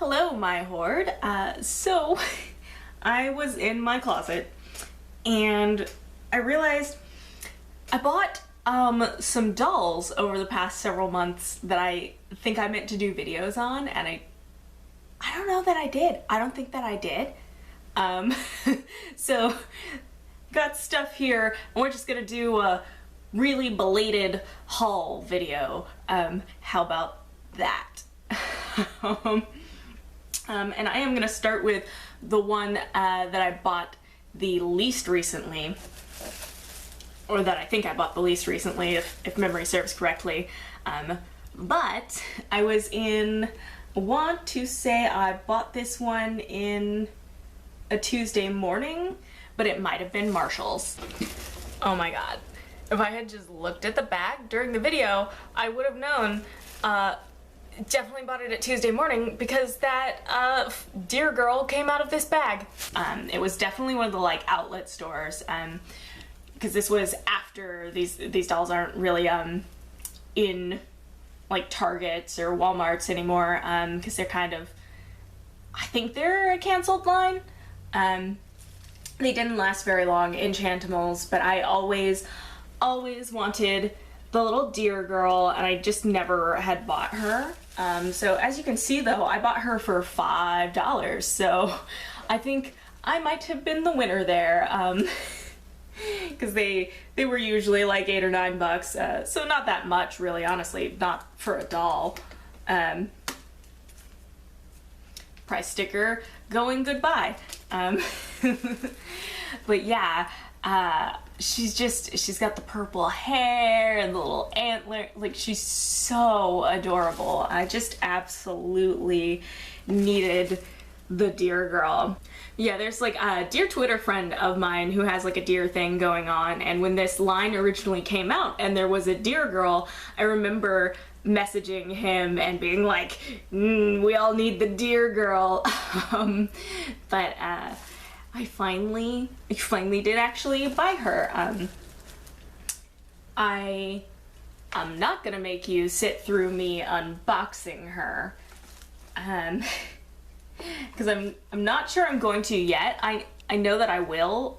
Hello, my horde. So I was in my closet and I realized I bought some dolls over the past several months that I think I meant to do videos on, and I don't know that I did. I don't think that I did. So got stuff here, and we're just gonna do a really belated haul video. How about that? And I am gonna start with the one that I bought the least recently, or that I think I bought the least recently, if memory serves correctly. But I want to say I bought this one in a Tuesday morning, but it might have been Marshall's. Oh my god. If I had just looked at the bag during the video, I would have known. Definitely bought it at Tuesday morning because that deer girl came out of this bag. It was definitely one of the like outlet stores, because this was after these dolls aren't really in like Targets or Walmarts anymore, because they're kind of, I think they're a canceled line. They didn't last very long in Chantimals, but I always wanted the little deer girl, and I just never had bought her. So as you can see though, I bought her for $5, so I think I might have been the winner there, because they were usually like $8 or $9, so not that much really, honestly, not for a doll. Price sticker going goodbye. But yeah, she's got the purple hair and the little antler, like she's so adorable. I just absolutely needed the deer girl. Yeah, there's like a deer Twitter friend of mine who has like a deer thing going on, and when this line originally came out and there was a deer girl, I remember messaging him and being like, we all need the deer girl. But I finally did actually buy her. I'm not gonna make you sit through me unboxing her, because I'm not sure I'm going to yet. I know that I will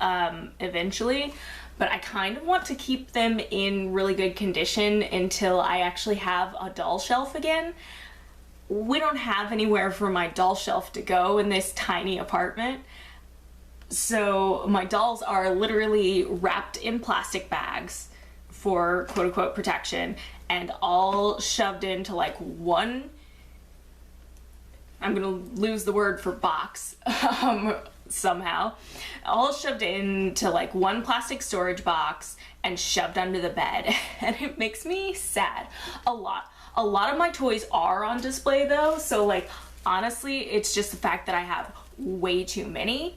eventually, but I kind of want to keep them in really good condition until I actually have a doll shelf again. We don't have anywhere for my doll shelf to go in this tiny apartment. So my dolls are literally wrapped in plastic bags for quote-unquote protection, and all shoved into like one, I'm gonna lose the word for box, somehow, all shoved into like one plastic storage box and shoved under the bed. And it makes me sad a lot. A lot of my toys are on display though, so like honestly it's just the fact that I have way too many.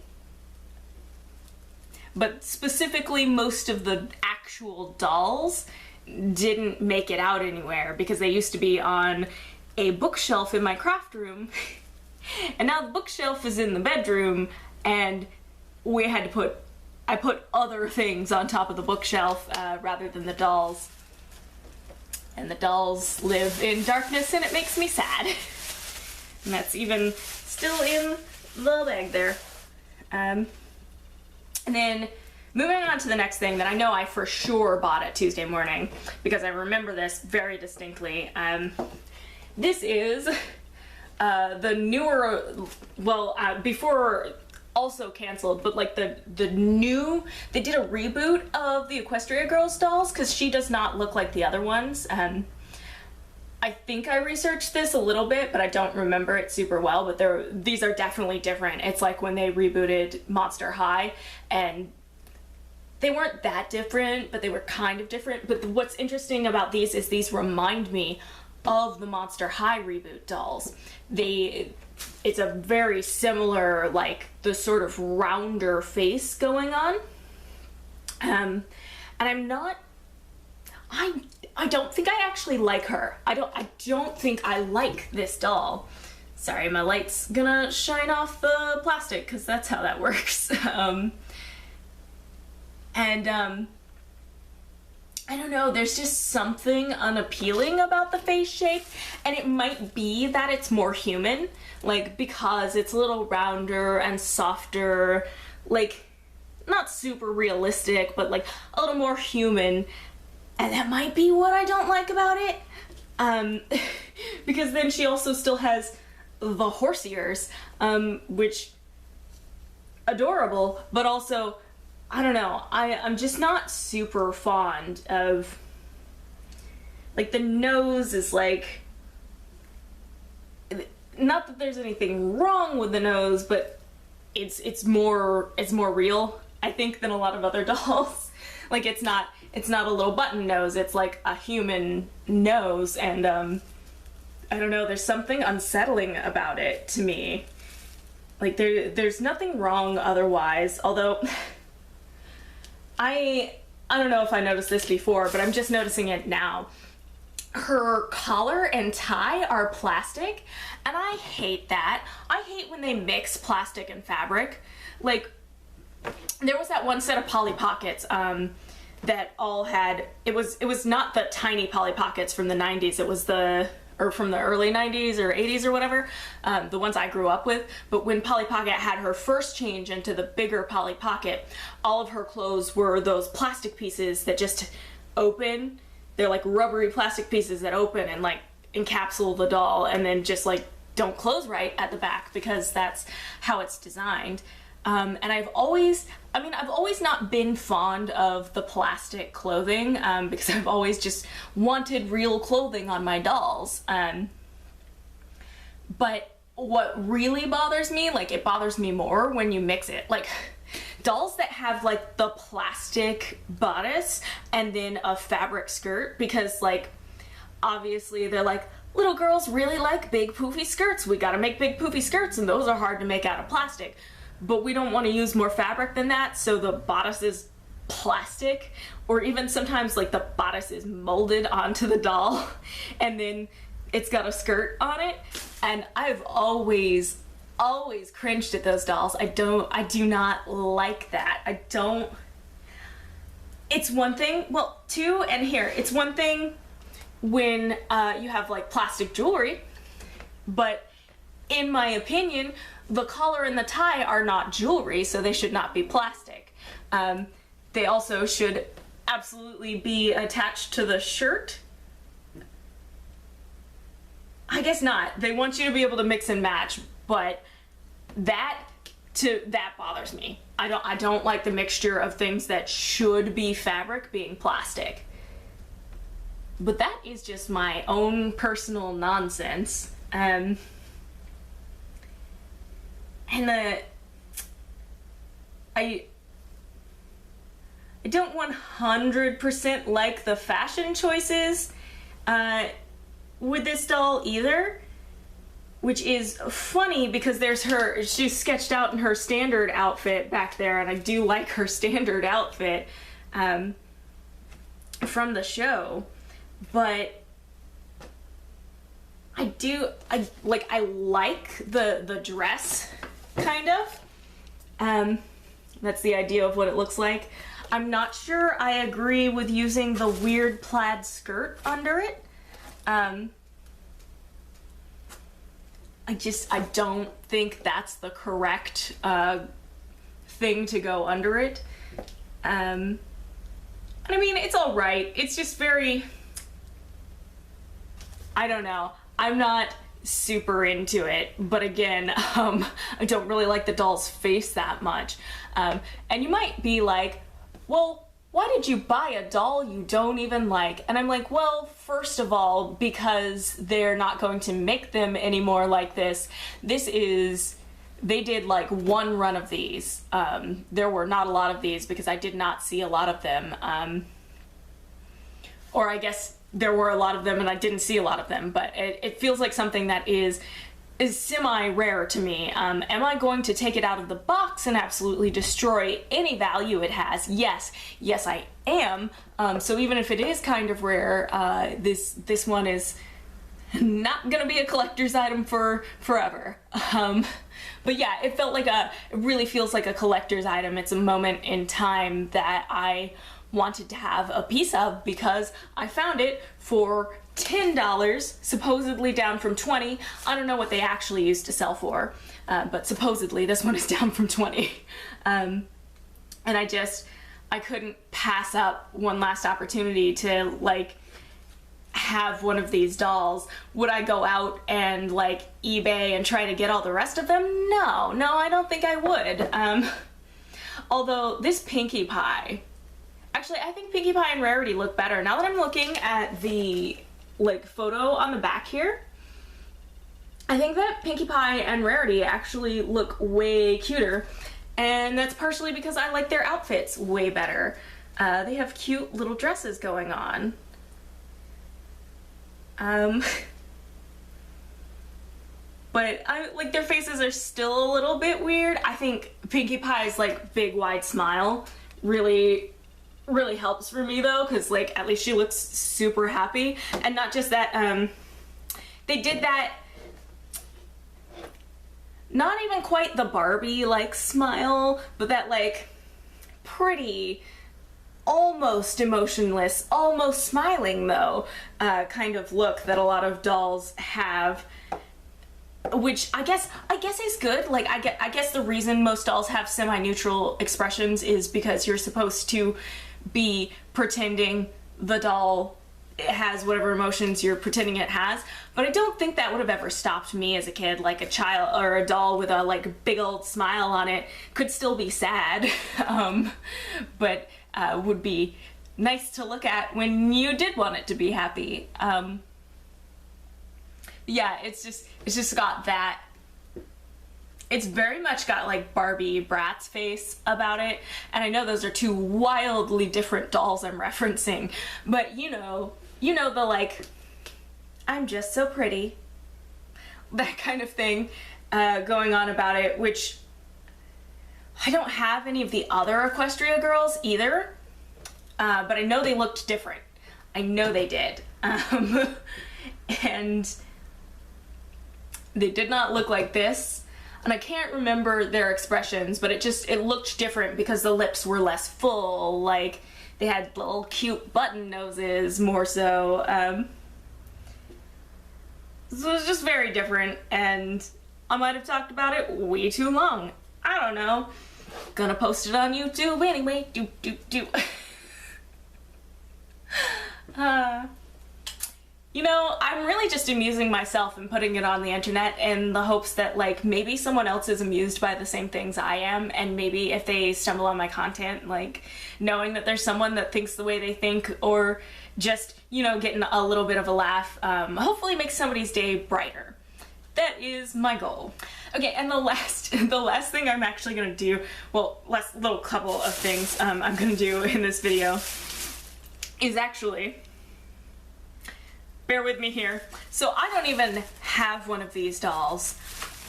But specifically, most of the actual dolls didn't make it out anywhere because they used to be on a bookshelf in my craft room. And now the bookshelf is in the bedroom, and I put other things on top of the bookshelf rather than the dolls. And the dolls live in darkness, and it makes me sad. And that's even still in the bag there. And then moving on to the next thing that I know I for sure bought at Tuesday morning, because I remember this very distinctly. This is the newer, well, before also canceled, but like the new, they did a reboot of the Equestria Girls dolls, because she does not look like the other ones. I think I researched this a little bit, but I don't remember it super well, but these are definitely different. It's like when they rebooted Monster High, and they weren't that different, but they were kind of different. But what's interesting about these is these remind me of the Monster High reboot dolls. It's a very similar, like the sort of rounder face going on. And I don't think I actually like her. I don't think I like this doll. Sorry, my light's gonna shine off the plastic because that's how that works. I don't know, there's just something unappealing about the face shape, and it might be that it's more human, like, because it's a little rounder and softer, like, not super realistic, but like a little more human, and that might be what I don't like about it, because then she also still has the horse ears, which, adorable, but also, I don't know, I'm just not super fond of, like, the nose is like, not that there's anything wrong with the nose, but it's more real, I think, than a lot of other dolls. Like, it's not a little button nose, it's like a human nose, and I don't know, there's something unsettling about it to me. Like, there's nothing wrong otherwise, although I don't know if I noticed this before, but I'm just noticing it now. Her collar and tie are plastic, and I hate that. I hate when they mix plastic and fabric. Like, there was that one set of Polly Pockets that all had, it was not the tiny Polly Pockets from the 90s, it was or from the early 90s or 80s or whatever, the ones I grew up with. But when Polly Pocket had her first change into the bigger Polly Pocket, all of her clothes were those plastic pieces that just open. They're like rubbery plastic pieces that open and like encapsulate the doll, and then just like don't close right at the back because that's how it's designed. And I've always not been fond of the plastic clothing, because I've always just wanted real clothing on my dolls. But what really bothers me, like, it bothers me more when you mix it. Like, dolls that have, like, the plastic bodice and then a fabric skirt, because, like, obviously they're like, little girls really like big poofy skirts. We gotta make big poofy skirts, and those are hard to make out of plastic. But we don't want to use more fabric than that, so the bodice is plastic, or even sometimes like the bodice is molded onto the doll and then it's got a skirt on it. And I've always cringed at those dolls. I do not like that. It's one thing, well, it's one thing when you have like plastic jewelry, but in my opinion, the collar and the tie are not jewelry, so they should not be plastic. They also should absolutely be attached to the shirt. I guess not. They want you to be able to mix and match, but that bothers me. I don't like the mixture of things that should be fabric being plastic. But that is just my own personal nonsense. And I don't 100% like the fashion choices with this doll either, which is funny because she's sketched out in her standard outfit back there, and I do like her standard outfit from the show, but I like the dress, kind of. That's the idea of what it looks like. I'm not sure I agree with using the weird plaid skirt under it. I don't think that's the correct thing to go under it. And I mean, it's all right. It's just very, I don't know. I'm not super into it, but again, I don't really like the doll's face that much. And you might be like, well, why did you buy a doll you don't even like? And I'm like, well, first of all, because they're not going to make them anymore like this. They did like one run of these. There were not a lot of these because I did not see a lot of them. Or I guess there were a lot of them and I didn't see a lot of them, but it feels like something that is semi-rare to me. Am I going to take it out of the box and absolutely destroy any value it has? Yes, I am. So even if it is kind of rare, this one is not gonna be a collector's item for forever. But yeah, it really feels like a collector's item. It's a moment in time that I wanted to have a piece of because I found it for $10, supposedly down from $20. I don't know what they actually used to sell for, but supposedly this one is down from $20. And I couldn't pass up one last opportunity to like have one of these dolls. Would I go out and like eBay and try to get all the rest of them? No, I don't think I would. Although this Pinkie Pie, actually I think Pinkie Pie and Rarity look better. Now that I'm looking at the like photo on the back here, I think that Pinkie Pie and Rarity actually look way cuter, and that's partially because I like their outfits way better. They have cute little dresses going on. But I like their faces are still a little bit weird. I think Pinkie Pie's like big wide smile really helps for me though, because like at least she looks super happy. And not just that, they did that, not even quite the Barbie like smile, but that like pretty, almost emotionless, almost smiling though, kind of look that a lot of dolls have, which I guess is good. Like I guess the reason most dolls have semi-neutral expressions is because you're supposed to be pretending the doll has whatever emotions you're pretending it has. But I don't think that would have ever stopped me as a kid. Like a child or a doll with a like big old smile on it could still be sad, but would be nice to look at when you did want it to be happy. Yeah, it's just got that. It's very much got like Barbie Bratz face about it, and I know those are two wildly different dolls I'm referencing, but you know the like, I'm just so pretty, that kind of thing going on about it, which I don't have any of the other Equestria Girls either, but I know they looked different. I know they did. And they did not look like this. And I can't remember their expressions, but it looked different because the lips were less full, like they had little cute button noses more so. So it was just very different, and I might have talked about it way too long. I don't know. Gonna post it on YouTube anyway. You know, I'm really just amusing myself and putting it on the internet in the hopes that like maybe someone else is amused by the same things I am, and maybe if they stumble on my content, like knowing that there's someone that thinks the way they think, or just, you know, getting a little bit of a laugh, hopefully makes somebody's day brighter. That is my goal. Okay, and the last thing I'm actually gonna do, well, last little couple of things I'm gonna do in this video is actually, bear with me here. So I don't even have one of these dolls,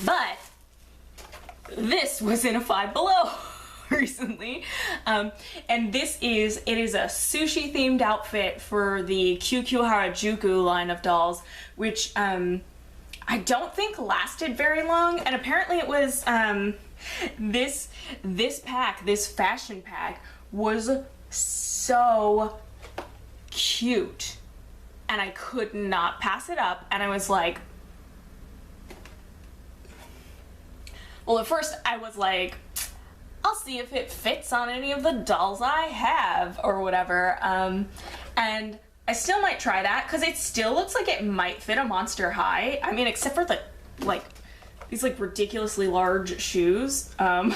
but this was in a Five Below recently. And it is a sushi themed outfit for the QQ Harajuku line of dolls, which I don't think lasted very long. And apparently it was, this fashion pack was so cute. And I could not pass it up, and I was like, well, at first I was like, I'll see if it fits on any of the dolls I have or whatever, and I still might try that because it still looks like it might fit a Monster High. I mean, except for the like these like ridiculously large shoes. I'm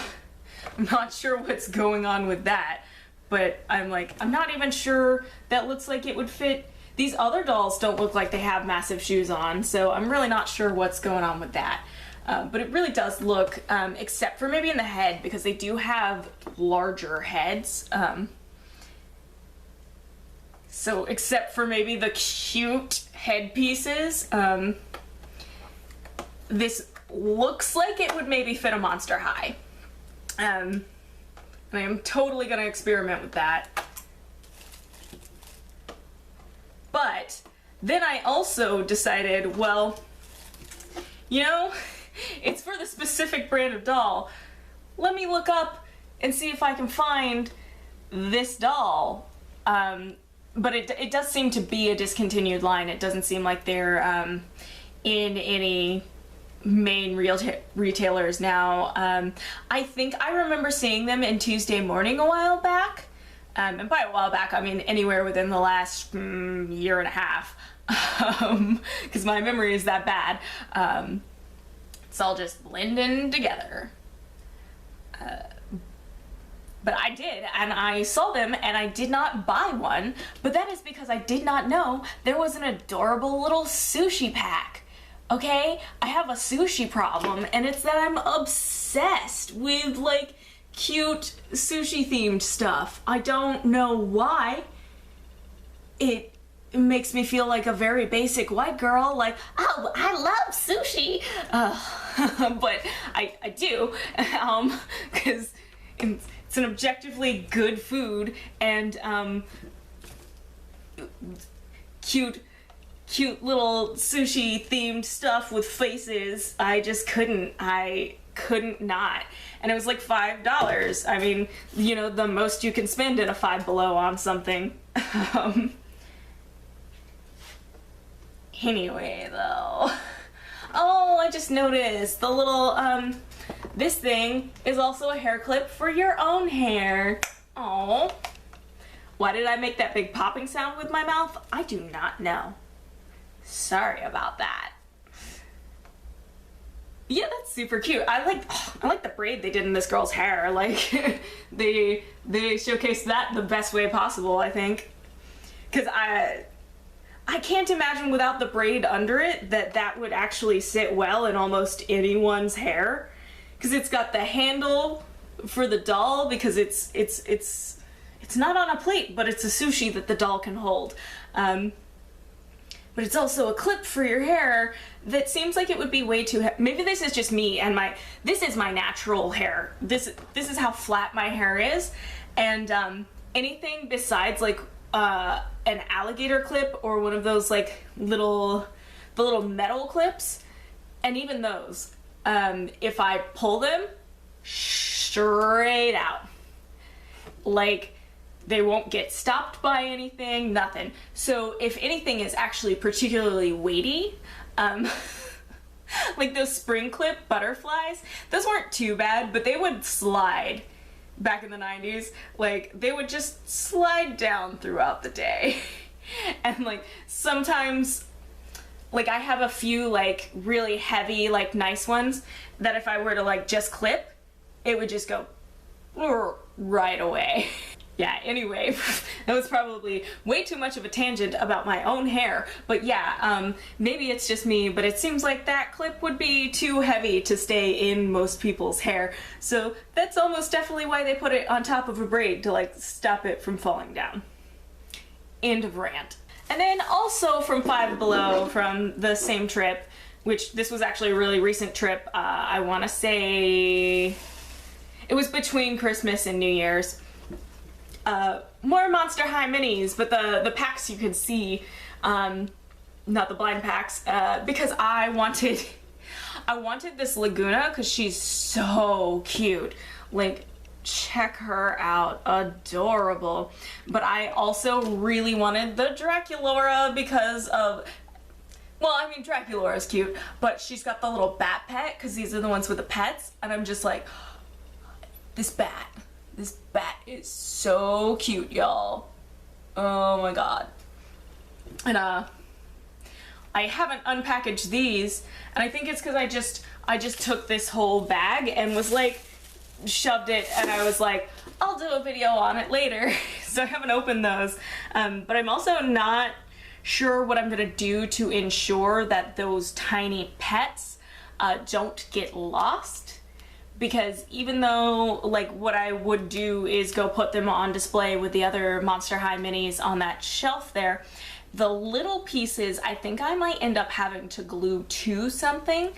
not sure what's going on with that, but I'm not even sure that looks like it would fit. These other dolls don't look like they have massive shoes on, so I'm really not sure what's going on with that. But it really does look, except for maybe in the head, because they do have larger heads. So except for maybe the cute head pieces, this looks like it would maybe fit a Monster High. And I am totally gonna experiment with that. But then I also decided, well, you know, it's for the specific brand of doll. Let me look up and see if I can find this doll But it does seem to be a discontinued line. It doesn't seem like they're in any main retailers now. I think I remember seeing them in Tuesday Morning a while back. And by a while back, I mean anywhere within the last year and a half. Because my memory is that bad. It's all just blending together. But I did, and I saw them, and I did not buy one, but that is because I did not know there was an adorable little sushi pack. Okay? I have a sushi problem, and it's that I'm obsessed with, like, cute sushi-themed stuff. I don't know why. It makes me feel like a very basic white girl, like, oh, I love sushi. But I do, because it's an objectively good food, and cute little sushi themed stuff with faces. I just couldn't. I couldn't not. And it was like $5. I mean, you know, the most you can spend in a Five Below on something. Anyway, though. Oh, I just noticed the little, this thing is also a hair clip for your own hair. Oh. Why did I make that big popping sound with my mouth? I do not know. Sorry about that. Yeah, that's super cute. I like the braid they did in this girl's hair. Like, they showcased that the best way possible, I think. Because I can't imagine without the braid under it that would actually sit well in almost anyone's hair. Because it's got the handle for the doll, because it's not on a plate, but it's a sushi that the doll can hold. But it's also a clip for your hair that seems like it would be way too maybe this is just me and this is my natural hair. This is how flat my hair is, and anything besides like an alligator clip or one of those like the little metal clips, and even those, if I pull them straight out, like, they won't get stopped by anything, nothing. So if anything is actually particularly weighty, like those spring clip butterflies, those weren't too bad, but they would slide back in the 90s. Like, they would just slide down throughout the day. And like, sometimes, like, I have a few like really heavy, like nice ones that if I were to like just clip, it would just go right away. Yeah, anyway, that was probably way too much of a tangent about my own hair, but yeah, maybe it's just me, but it seems like that clip would be too heavy to stay in most people's hair, so that's almost definitely why they put it on top of a braid, to like stop it from falling down. End of rant. And then also from Five Below, from the same trip, which this was actually a really recent trip, I want to say it was between Christmas and New Year's. More Monster High minis, but the packs you could see, not the blind packs, because I wanted this Laguna because she's so cute. Like, check her out, adorable. But I also really wanted the Draculaura because of, well, I mean, Draculaura is cute, but she's got the little bat pet, because these are the ones with the pets, and I'm just like, this bat is so cute, y'all. Oh my god. And I haven't unpackaged these, and I think it's because I just took this whole bag and was like, shoved it, and I was like, I'll do a video on it later. So I haven't opened those. But I'm also not sure what I'm gonna do to ensure that those tiny pets don't get lost. Because even though, like, what I would do is go put them on display with the other Monster High minis on that shelf there, the little pieces I think I might end up having to glue to something,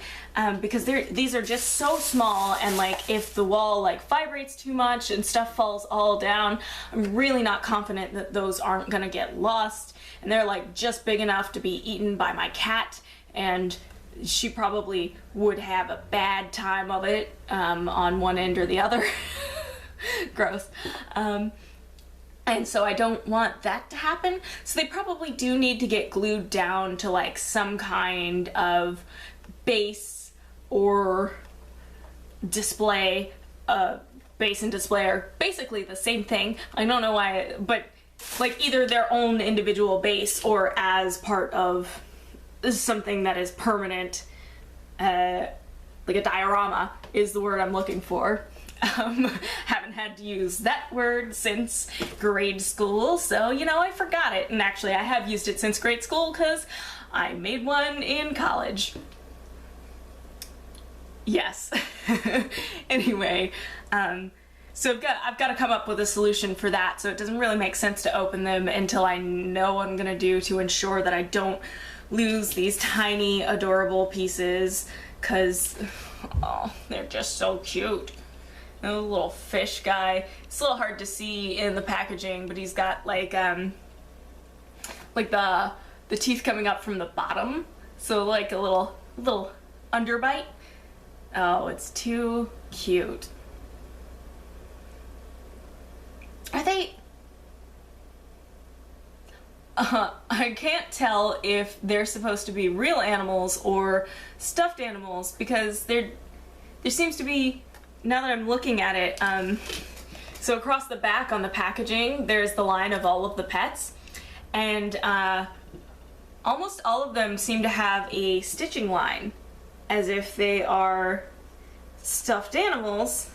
because these are just so small, and like if the wall like vibrates too much and stuff falls all down, I'm really not confident that those aren't gonna get lost, and they're like just big enough to be eaten by my cat, and she probably would have a bad time of it, on one end or the other. Gross. And so I don't want that to happen. So they probably do need to get glued down to like some kind of base or display. Base and display are basically the same thing. I don't know why, but like either their own individual base or as part of something that is permanent, like a diorama is the word I'm looking for. Haven't had to use that word since grade school, so you know, I forgot it. And actually I have used it since grade school because I made one in college. Yes. Anyway, so I've got to come up with a solution for that, so it doesn't really make sense to open them until I know what I'm gonna do to ensure that I don't lose these tiny adorable pieces, because oh, they're just so cute. A little fish guy. It's a little hard to see in the packaging, but he's got like the teeth coming up from the bottom, so like a little underbite. Oh, it's too cute. Are they? I can't tell if they're supposed to be real animals or stuffed animals, because there seems to be, now that I'm looking at it, so across the back on the packaging, there's the line of all of the pets, and almost all of them seem to have a stitching line, as if they are stuffed animals,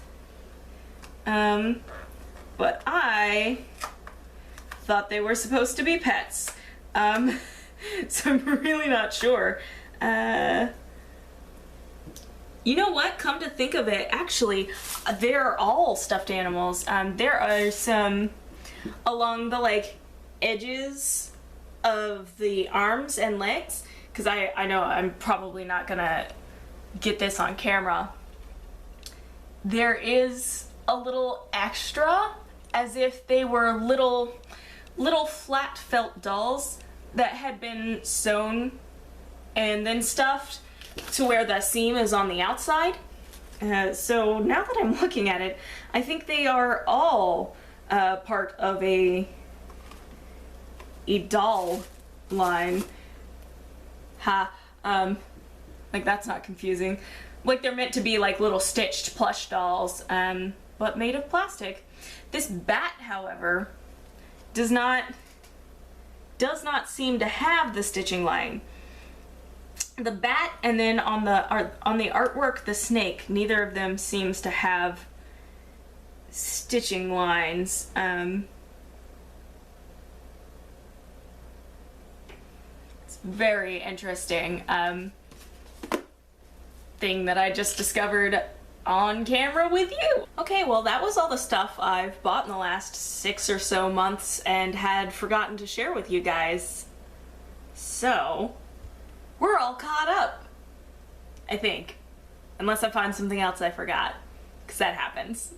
but I thought they were supposed to be pets, so I'm really not sure. You know what? Come to think of it, actually, they're all stuffed animals. There are some along the like edges of the arms and legs, because I know I'm probably not gonna get this on camera. There is a little extra, as if they were little flat felt dolls that had been sewn and then stuffed to where the seam is on the outside. So now that I'm looking at it, I think they are all part of a doll line. Like that's not confusing. Like they're meant to be like little stitched plush dolls, but made of plastic. This bat, however, does not seem to have the stitching line. The bat, and then on the artwork, the snake, neither of them seems to have stitching lines. It's very interesting thing that I just discovered on camera with you. Okay, well that was all the stuff I've bought in the last 6 or so months and had forgotten to share with you guys. So we're all caught up, I think. Unless I find something else I forgot, because that happens.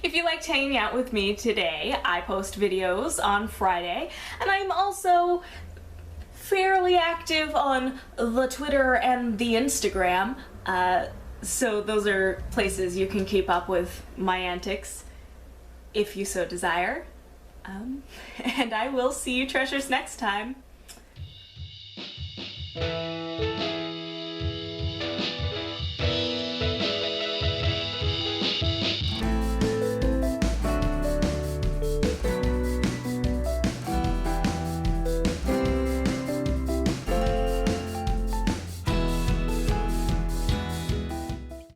If you liked hanging out with me today, I post videos on Friday, and I'm also fairly active on the Twitter and the Instagram, so those are places you can keep up with my antics, if you so desire. And I will see you treasures next time.